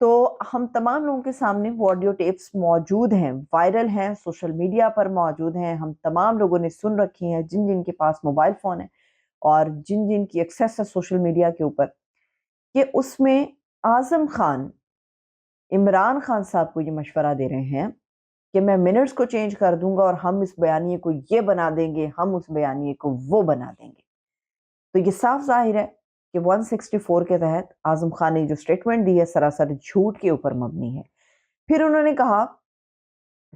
تو ہم تمام لوگوں کے سامنے وہ آڈیو ٹیپس موجود ہیں، وائرل ہیں، سوشل میڈیا پر موجود ہیں، ہم تمام لوگوں نے سن رکھی ہیں، جن جن کے پاس موبائل فون ہے اور جن جن کی ایکسیس ہے سوشل میڈیا کے اوپر، کہ اس میں اعظم خان عمران خان صاحب کو یہ مشورہ دے رہے ہیں کہ میں منٹس کو چینج کر دوں گا اور ہم اس بیانیے کو یہ بنا دیں گے، ہم اس بیانیے کو وہ بنا دیں گے۔ تو یہ صاف ظاہر ہے کہ 164 کے تحت اعظم خان نے جو سٹیٹمنٹ دی ہے سراسر جھوٹ کے اوپر مبنی ہے۔ پھر انہوں نے کہا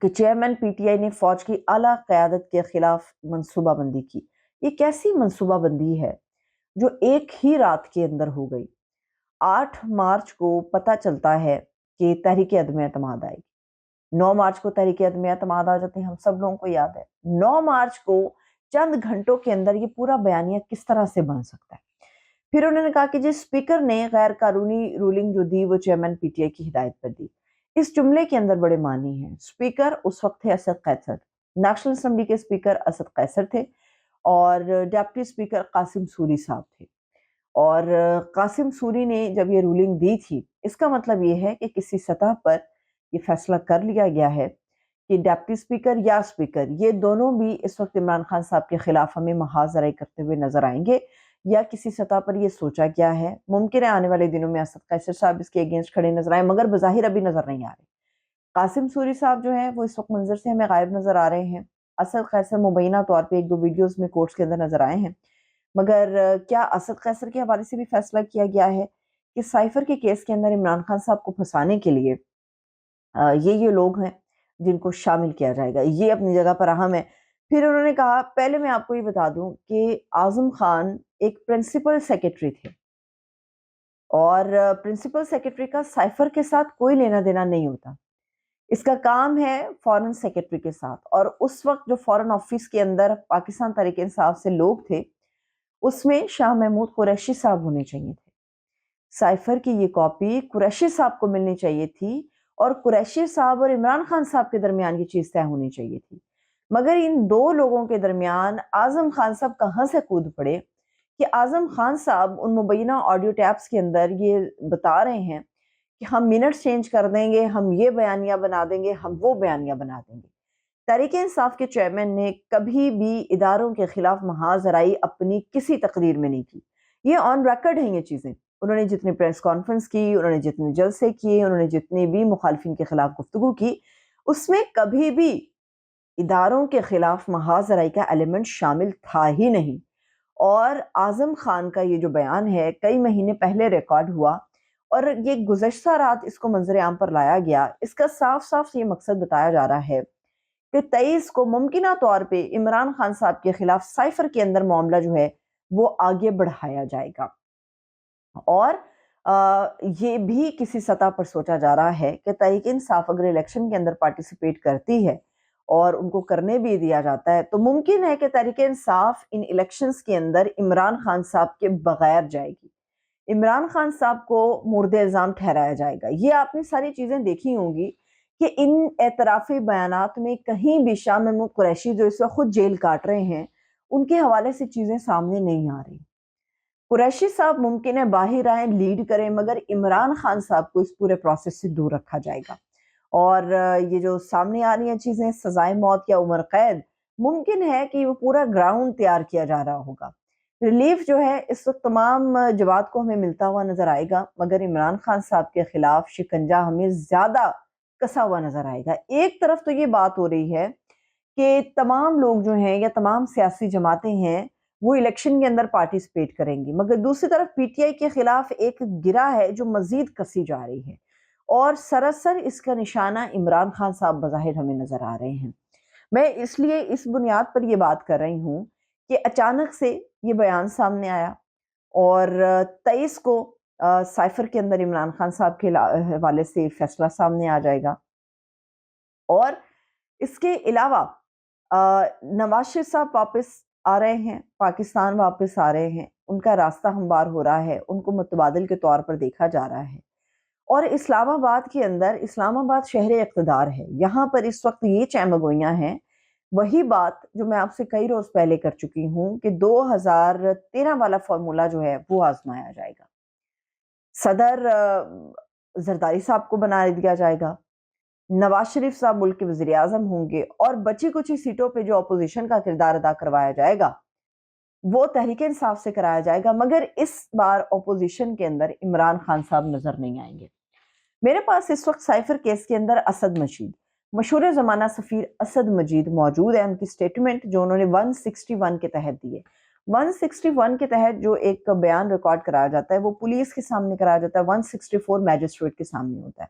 کہ چیئرمین پی ٹی آئی نے فوج کی اعلیٰ قیادت کے خلاف منصوبہ بندی کی۔ یہ کیسی منصوبہ بندی ہے جو ایک ہی رات کے اندر ہو گئی؟ 8 مارچ کو پتہ چلتا ہے کہ تحریک عدم اعتماد آئے گی، 9 مارچ کو تحریک عدم اعتماد آ جاتی ہے، ہم سب لوگوں کو یاد ہے۔ 9 مارچ کو چند گھنٹوں کے اندر یہ پورا بیانیہ کس طرح سے بن سکتا ہے؟ پھر انہوں نے کہا کہ جس اسپیکر نے غیر قانونی رولنگ جو دی وہ چیئرمین پی ٹی آئی کی ہدایت پر دی۔ اس جملے کے اندر بڑے معنی ہیں۔ اسپیکر اس وقت تھے اسد قیصر، نیشنل اسمبلی کے اسپیکر اسد قیصر تھے اور ڈپٹی اسپیکر قاسم سوری صاحب تھے۔ اور قاسم سوری نے جب یہ رولنگ دی تھی، اس کا مطلب یہ ہے کہ کسی سطح پر یہ فیصلہ کر لیا گیا ہے کہ ڈپٹی اسپیکر یا اسپیکر یہ دونوں بھی اس وقت عمران خان صاحب کے خلاف ہمیں محاذ کرتے ہوئے نظر آئیں گے، یا کسی سطح پر یہ سوچا گیا ہے۔ ممکن ہے آنے والے دنوں میں اسد قیصر صاحب اس کے اگینسٹ کھڑے نظر آئیں، مگر بظاہر ابھی نظر نہیں آ رہے۔ قاسم سوری صاحب جو ہیں وہ اس وقت منظر سے ہمیں غائب نظر آ رہے ہیں۔ اسد قیصر مبینہ طور پہ 1-2 ویڈیوز میں کورٹس کے اندر نظر آئے ہیں، مگر کیا اسد قیصر کے حوالے سے بھی فیصلہ کیا گیا ہے کہ سائفر کے کیس کے اندر عمران خان صاحب کو پھنسانے کے لیے یہ لوگ ہیں جن کو شامل کیا جائے گا؟ یہ اپنی جگہ پر اہم ہے۔ پھر انہوں نے کہا، پہلے میں آپ کو یہ بتا دوں کہ اعظم خان ایک پرنسپل سیکرٹری تھے اور پرنسپل سیکرٹری کا سائفر کے ساتھ کوئی لینا دینا نہیں ہوتا، اس کا کام ہے فورن سیکرٹری کے ساتھ۔ اور اس وقت جو فورن آفس کے اندر پاکستان تحریک انصاف سے لوگ تھے، اس میں شاہ محمود قریشی صاحب ہونے چاہیے تھے۔ سائفر کی یہ کاپی قریشی صاحب کو ملنی چاہیے تھی اور قریشی صاحب اور عمران خان صاحب کے درمیان یہ چیز طے ہونی چاہیے تھی، مگر ان دو لوگوں کے درمیان اعظم خان صاحب کہاں سے کود پڑے کہ اعظم خان صاحب ان مبینہ آڈیو ٹیپس کے اندر یہ بتا رہے ہیں کہ ہم منٹس چینج کر دیں گے، ہم یہ بیانیہ بنا دیں گے، ہم وہ بیانیہ بنا دیں گے۔ تحریک انصاف کے چیئرمین نے کبھی بھی اداروں کے خلاف محاذ رائی اپنی کسی تقریر میں نہیں کی۔ یہ آن ریکارڈ ہیں یہ چیزیں۔ انہوں نے جتنی پریس کانفرنس کی، انہوں نے جتنے جلسے کیے، انہوں نے جتنی بھی مخالفین کے خلاف گفتگو کی، اس میں کبھی بھی اداروں کے خلاف محاذ رائی کا ایلیمنٹ شامل تھا ہی نہیں۔ اور اعظم خان کا یہ جو بیان ہے کئی مہینے پہلے ریکارڈ ہوا اور یہ گزشتہ رات اس کو منظر عام پر لایا گیا، اس کا صاف صاف یہ مقصد بتایا جا رہا ہے کہ 23 کو ممکنہ طور پہ عمران خان صاحب کے خلاف سائفر کے اندر معاملہ جو ہے وہ آگے بڑھایا جائے گا۔ اور یہ بھی کسی سطح پر سوچا جا رہا ہے کہ تحریک انصاف اگر الیکشن کے اندر پارٹیسپیٹ کرتی ہے اور ان کو کرنے بھی دیا جاتا ہے تو ممکن ہے کہ تحریک انصاف ان الیکشنز کے اندر عمران خان صاحب کے بغیر جائے گی، عمران خان صاحب کو مورد الزام ٹھہرایا جائے گا۔ یہ آپ نے ساری چیزیں دیکھی ہوں گی کہ ان اعترافی بیانات میں کہیں بھی شاہ محمود قریشی جو اس وقت خود جیل کاٹ رہے ہیں ان کے حوالے سے چیزیں سامنے نہیں آ رہی۔ قریشی صاحب ممکن ہے باہر آئیں، لیڈ کریں، مگر عمران خان صاحب کو اس پورے پروسیس سے دور رکھا جائے گا۔ اور یہ جو سامنے آ رہی ہیں چیزیں، سزائے موت یا عمر قید، ممکن ہے کہ وہ پورا گراؤنڈ تیار کیا جا رہا ہوگا۔ ریلیف جو ہے اس وقت تمام جوات کو ہمیں ملتا ہوا نظر آئے گا، مگر عمران خان صاحب کے خلاف شکنجہ ہمیں زیادہ کسا ہوا نظر آئے گا۔ ایک طرف تو یہ بات ہو رہی ہے کہ تمام لوگ جو ہیں یا تمام سیاسی جماعتیں ہیں وہ الیکشن کے اندر پارٹیسپیٹ کریں گی، مگر دوسری طرف پی ٹی آئی کے خلاف ایک گرہ ہے جو مزید کسی جا رہی ہے اور سراسر اس کا نشانہ عمران خان صاحب بظاہر ہمیں نظر آ رہے ہیں۔ میں اس لیے اس بنیاد پر یہ بات کر رہی ہوں کہ اچانک سے یہ بیان سامنے آیا اور 23 کو سائفر کے اندر عمران خان صاحب کے حوالے سے فیصلہ سامنے آ جائے گا۔ اور اس کے علاوہ نواز شریف صاحب واپس آ رہے ہیں، پاکستان واپس آ رہے ہیں، ان کا راستہ ہموار ہو رہا ہے، ان کو متبادل کے طور پر دیکھا جا رہا ہے۔ اور اسلام آباد کے اندر، اسلام آباد شہر اقتدار ہے، یہاں پر اس وقت یہ چیمگوئیاں ہیں، وہی بات جو میں آپ سے کئی روز پہلے کر چکی ہوں کہ 2013 والا فارمولا جو ہے وہ آزمایا جائے گا۔ صدر زرداری صاحب کو بنا دیا جائے گا، نواز شریف صاحب ملک کے وزیر اعظم ہوں گے، اور بچی کچھ ہی سیٹوں پہ جو اپوزیشن کا کردار ادا کروایا جائے گا وہ تحریک انصاف سے کرایا جائے گا، مگر اس بار اپوزیشن کے اندر عمران خان صاحب نظر نہیں آئیں گے۔ میرے پاس اس وقت سائفر کیس کے اندر اسد مجید، مشہور زمانہ سفیر اسد مجید موجود ہے، ان کی سٹیٹمنٹ جو انہوں نے 161 کے تحت دی ہے۔ 161 کے تحت جو ایک بیان ریکارڈ کرایا جاتا ہے وہ پولیس کے سامنے کرایا جاتا ہے، 164 میجسٹریٹ کے سامنے ہوتا ہے۔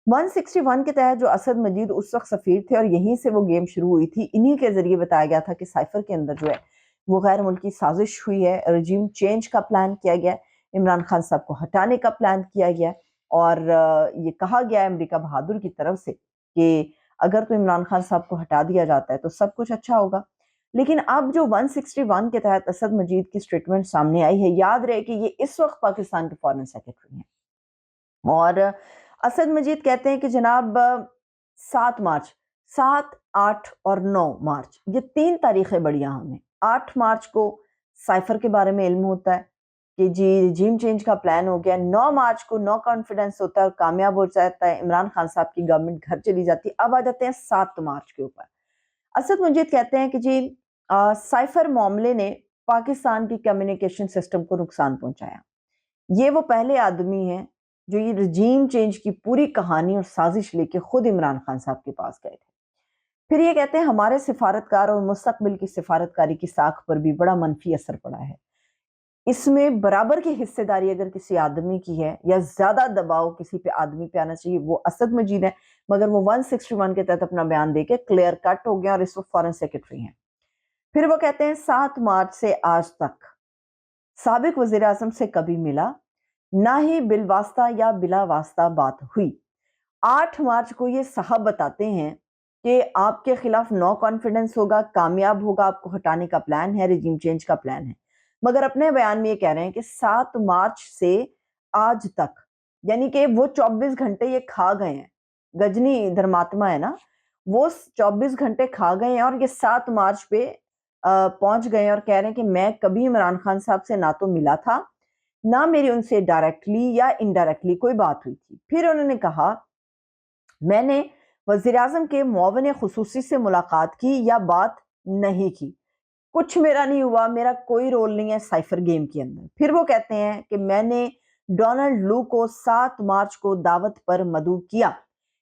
161 کے تحت جو اسد مجید اس وقت سفیر تھے اور یہیں سے وہ گیم شروع ہوئی تھی، انہی کے ذریعے بتایا گیا تھا کہ سائفر کے اندر جو ہے وہ غیر ملکی سازش ہوئی ہے، رجیم چینج کا پلان کیا گیا ہے، عمران خان صاحب کو ہٹانے کا پلان کیا گیا ہے، اور یہ کہا گیا ہے امریکہ بہادر کی طرف سے کہ اگر تو عمران خان صاحب کو ہٹا دیا جاتا ہے تو سب کچھ اچھا ہوگا۔ لیکن اب جو 161 کے تحت اسد مجید کی سٹیٹمنٹ سامنے آئی ہے، یاد رہے کہ یہ اس وقت پاکستان کے فارن سیکرٹری ہیں، اور اسد مجید کہتے ہیں کہ جناب 7 مارچ، 7، 8 اور 9 مارچ یہ 3 تاریخیں بڑی اہم ہیں۔ 8 مارچ کو سائفر کے بارے میں علم ہوتا ہے کہ جی رجیم چینج کا پلان ہو گیا، 9 مارچ کو نو کانفیڈنس ہوتا ہے اور کامیاب ہو جاتا ہے، عمران خان صاحب کی گورنمنٹ گھر چلی جاتی ہے۔ اب آ جاتے ہیں 7 مارچ کے اوپر۔ اسد مجید کہتے ہیں کہ جی سائفر معاملے نے پاکستان کی کمیونیکیشن سسٹم کو نقصان پہنچایا۔ یہ وہ پہلے آدمی ہیں جو یہ رجیم چینج کی پوری کہانی اور سازش لے کے خود عمران خان صاحب کے پاس گئے تھے۔ پھر یہ کہتے ہیں ہمارے سفارتکار اور مستقبل کی سفارتکاری کی ساکھ پر بھی بڑا منفی اثر پڑا ہے۔ اس میں برابر کی حصے داری اگر کسی آدمی کی ہے یا زیادہ دباؤ کسی پہ آدمی پہ آنا چاہیے وہ اسد مجید ہے، مگر وہ 161 کے تحت اپنا بیان دے کے کلیئر کٹ ہو گیا اور اس وقت فارن سیکرٹری ہیں۔ پھر وہ کہتے ہیں 7 مارچ سے آج تک سابق وزیر اعظم سے کبھی ملا، نہ ہی بالواسطہ یا بلا واسطہ بات ہوئی۔ 8 مارچ کو یہ صاحب بتاتے ہیں کہ آپ کے خلاف نو کانفیڈنس ہوگا، کامیاب ہوگا، آپ کو ہٹانے کا پلان ہے، رجیم چینج کا پلان ہے، مگر اپنے بیان میں یہ کہہ رہے ہیں کہ 7 مارچ سے آج تک، یعنی کہ وہ 24 گھنٹے یہ کھا گئے ہیں، گجنی دھرماتما ہے نا، وہ 24 گھنٹے کھا گئے ہیں اور یہ 7 مارچ پہ پہنچ گئے اور کہہ رہے ہیں کہ میں کبھی عمران خان صاحب سے نہ تو ملا تھا، نہ میری ان سے ڈائریکٹلی یا انڈائریکٹلی کوئی بات ہوئی تھی۔ پھر انہوں نے کہا میں نے وزیر اعظم کے معاون خصوصی سے ملاقات کی یا بات نہیں کی، کچھ میرا نہیں ہوا، میرا کوئی رول نہیں ہے سائفر گیم کے اندر۔ پھر وہ کہتے ہیں کہ میں نے ڈونلڈ لو کو 7 مارچ کو دعوت پر مدعو کیا،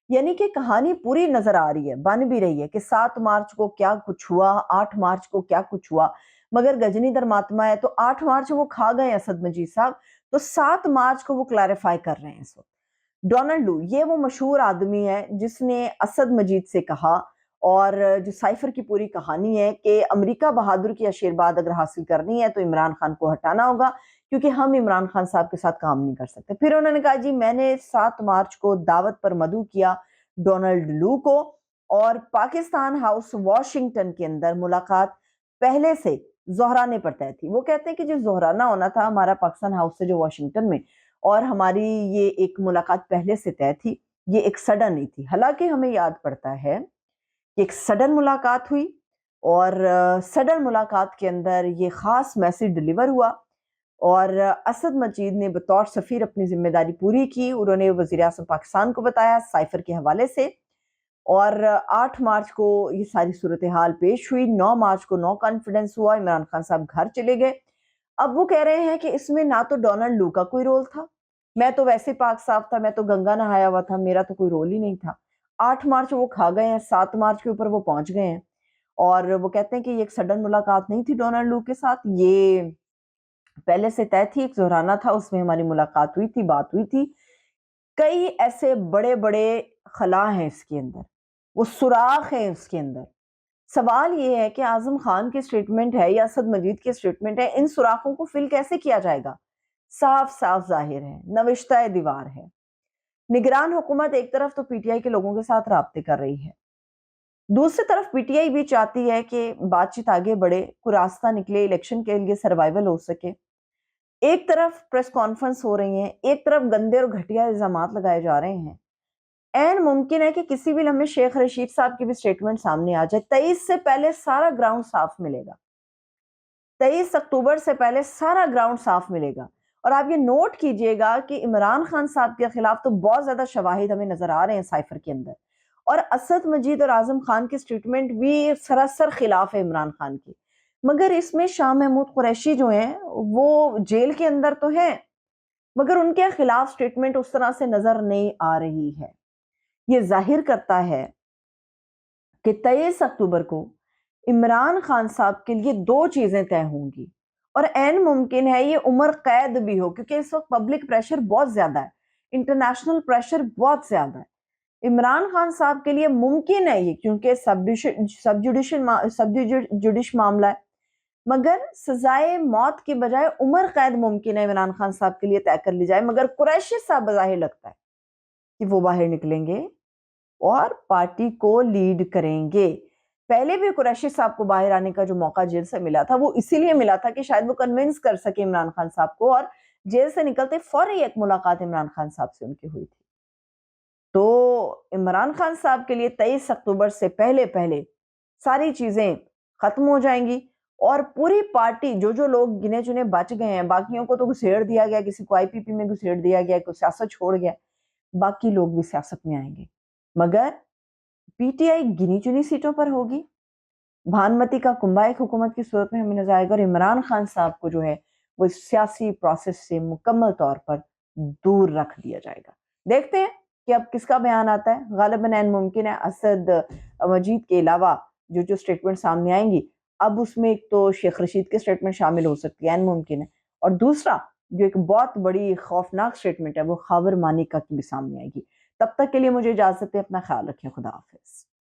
یعنی کہ کہانی پوری نظر آ رہی ہے، بن بھی رہی ہے کہ 7 مارچ کو کیا کچھ ہوا، 8 مارچ کو کیا کچھ ہوا، مگر گجنی درماتما ہے تو 8 مارچ وہ کھا گئے اسد مجید صاحب، تو 7 مارچ کو وہ کلیریفائی کر رہے ہیں اس وقت۔ ڈونلڈ لو یہ وہ مشہور آدمی ہے جس نے اسد مجید سے کہا، اور جو سائفر کی پوری کہانی ہے کہ امریکہ بہادر کی آشیرواد اگر حاصل کرنی ہے تو عمران خان کو ہٹانا ہوگا، کیونکہ ہم عمران خان صاحب کے ساتھ کام نہیں کر سکتے۔ پھر انہوں نے کہا جی میں نے 7 مارچ کو دعوت پر مدعو کیا ڈونلڈ لو کو، اور پاکستان ہاؤس واشنگٹن کے اندر ملاقات پہلے سے زہرانے پر طے تھی۔ وہ کہتے ہیں کہ جو زہرانہ ہونا تھا ہمارا پاکستان ہاؤس سے جو واشنگٹن میں، اور ہماری یہ ایک ملاقات پہلے سے طے تھی، یہ ایک سڈن نہیں تھی۔ حالانکہ ہمیں یاد پڑتا ہے کہ ایک سڈن ملاقات ہوئی، اور سڈن ملاقات کے اندر یہ خاص میسیج ڈیلیور ہوا، اور اسد مجید نے بطور سفیر اپنی ذمہ داری پوری کی، انہوں نے وزیر اعظم پاکستان کو بتایا سائفر کے حوالے سے، اور 8 مارچ کو یہ ساری صورتحال پیش ہوئی، 9 مارچ کو نو کانفیڈنس ہوا، عمران خان صاحب گھر چلے گئے۔ اب وہ کہہ رہے ہیں کہ اس میں نہ تو ڈونلڈ لو کا کوئی رول تھا، میں تو ویسے پاک صاف تھا، میں تو گنگا نہایا ہوا تھا، میرا تو کوئی رول ہی نہیں تھا۔ 8 مارچ وہ کھا گئے ہیں، 7 مارچ کے اوپر وہ پہنچ گئے ہیں، اور وہ کہتے ہیں کہ یہ ایک سڈن ملاقات نہیں تھی ڈونلڈ لو کے ساتھ، یہ پہلے سے طے تھی، ایک زہرانہ تھا، اس میں ہماری ملاقات ہوئی تھی، بات ہوئی تھی۔ کئی ایسے بڑے بڑے خلا ہیں اس کے اندر، وہ سوراخ ہیں اس کے اندر۔ سوال یہ ہے کہ اعظم خان کی سٹیٹمنٹ ہے یا اسد مجید کی سٹیٹمنٹ ہے، ان سوراخوں کو فل کیسے کیا جائے گا؟ صاف صاف ظاہر ہے، نوشتہ دیوار ہے۔ نگران حکومت ایک طرف تو پی ٹی آئی کے لوگوں کے ساتھ رابطے کر رہی ہے، دوسری طرف پی ٹی آئی بھی چاہتی ہے کہ بات چیت آگے بڑھے، کوئی راستہ نکلے، الیکشن کے لیے سروائیول ہو سکے۔ ایک طرف پریس کانفرنس ہو رہی ہیں، ایک طرف گندے اور گھٹیا الزامات لگائے جا رہے ہیں۔ این ممکن ہے کہ کسی بھی لمحے شیخ رشید صاحب کی بھی سٹیٹمنٹ سامنے آ جائے۔ 23 سے پہلے سارا گراؤنڈ صاف ملے گا، 23 اکتوبر سے پہلے سارا گراؤنڈ صاف ملے گا، اور آپ یہ نوٹ کیجئے گا کہ عمران خان صاحب کے خلاف تو بہت زیادہ شواہد ہمیں نظر آ رہے ہیں سائفر کے اندر، اور اسد مجید اور اعظم خان کے سٹیٹمنٹ بھی سراسر خلاف ہے عمران خان کی، مگر اس میں شاہ محمود قریشی جو ہیں وہ جیل کے اندر تو ہیں، مگر ان کے خلاف سٹیٹمنٹ اس طرح سے نظر نہیں آ رہی ہے۔ یہ ظاہر کرتا ہے کہ 23 اکتوبر کو عمران خان صاحب کے لیے دو چیزیں طے ہوں گی، اور عین ممکن ہے یہ عمر قید بھی ہو، کیونکہ اس وقت پبلک پریشر بہت زیادہ ہے، انٹرنیشنل پریشر بہت زیادہ ہے۔ عمران خان صاحب کے لیے ممکن ہے یہ، کیونکہ سب جوڈیش معاملہ ہے، مگر سزائے موت کی بجائے عمر قید ممکن ہے عمران خان صاحب کے لیے طے کر لی جائے، مگر قریشی صاحب بظاہر لگتا ہے کہ وہ باہر نکلیں گے اور پارٹی کو لیڈ کریں گے۔ پہلے بھی قریشی صاحب کو باہر آنے کا جو موقع جیل سے ملا تھا وہ اسی لیے ملا تھا کہ شاید وہ کنونس کر سکے عمران خان صاحب کو، اور جیل سے نکلتے فوری ایک ملاقات عمران خان صاحب سے ان کی ہوئی تھی۔ تو عمران خان صاحب کے لیے 23 اکتوبر سے پہلے ساری چیزیں ختم ہو جائیں گی، اور پوری پارٹی جو لوگ گنے چنے بچ گئے ہیں، باقیوں کو تو گھسیڑ دیا گیا، کسی کو IPP میں گھسیڑ دیا گیا، کوئی سیاست چھوڑ گیا، باقی لوگ بھی سیاست میں آئیں گے، مگر PTI گنی چنی سیٹوں پر ہوگی۔ بھانمتی کا کنبہ ایک حکومت کی صورت میں ہمیں نظر آئے گا، اور عمران خان صاحب کو جو ہے وہ سیاسی پروسیس سے مکمل طور پر دور رکھ دیا جائے گا۔ دیکھتے ہیں کہ اب کس کا بیان آتا ہے۔ غالباً عین ممکن ہے اسد مجید کے علاوہ جو سٹیٹمنٹ سامنے آئیں گی، اب اس میں ایک تو شیخ رشید کے سٹیٹمنٹ شامل ہو سکتی ہے، عین ممکن ہے، اور دوسرا جو ایک بہت بڑی خوفناک سٹیٹمنٹ ہے وہ خاور مانی کا بھی سامنے آئے گی۔ تب تک کے لیے مجھے اجازت ہے، اپنا خیال رکھیں، خدا حافظ۔